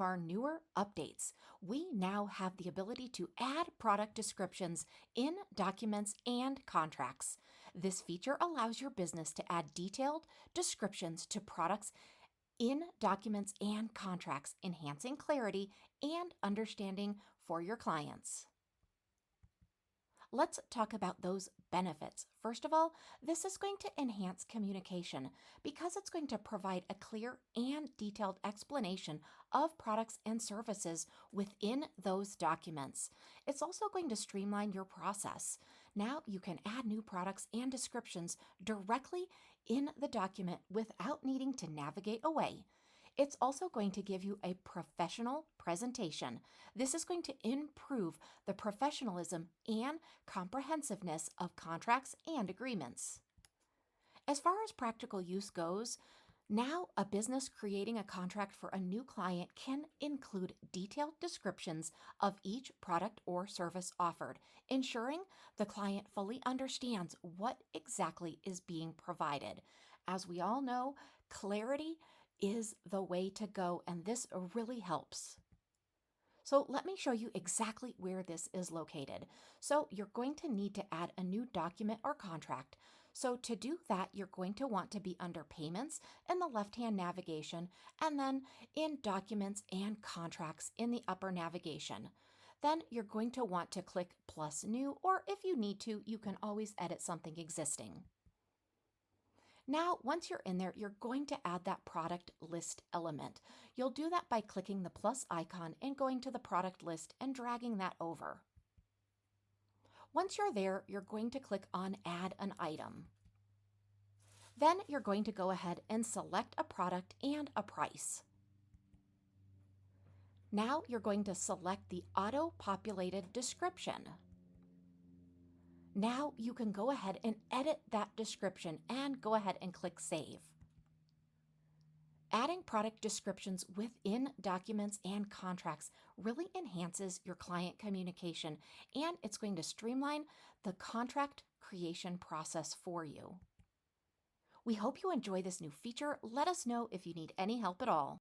our newer updates, we now have the ability to add product descriptions in documents and contracts. This feature allows your business to add detailed descriptions to products in documents and contracts, enhancing clarity and understanding for your clients. Let's talk about those benefits. First of all, this is going to enhance communication because it's going to provide a clear and detailed explanation of products and services within those documents. It's also going to streamline your process. Now you can add new products and descriptions directly in the document without needing to navigate away. It's also going to give you a professional presentation. This is going to improve the professionalism and comprehensiveness of contracts and agreements. As far as practical use goes, now a business creating a contract for a new client can include detailed descriptions of each product or service offered, ensuring the client fully understands what exactly is being provided. As we all know, clarity is the way to go, and this really helps. So let me show you exactly where this is located. So you're going to need to add a new document or contract. So to do that, you're going to want to be under Payments in the left-hand navigation, and then in Documents and Contracts in the upper navigation. Then you're going to want to click Plus New, or if you need to, you can always edit something existing. Now, once you're in there, you're going to add that product list element. You'll do that by clicking the plus icon and going to the product list and dragging that over. Once you're there, you're going to click on Add an Item. Then you're going to go ahead and select a product and a price. Now you're going to select the auto-populated description. Now you can go ahead and edit that description and go ahead and click Save. Adding product descriptions within documents and contracts really enhances your client communication, and it's going to streamline the contract creation process for you. We hope you enjoy this new feature. Let us know if you need any help at all.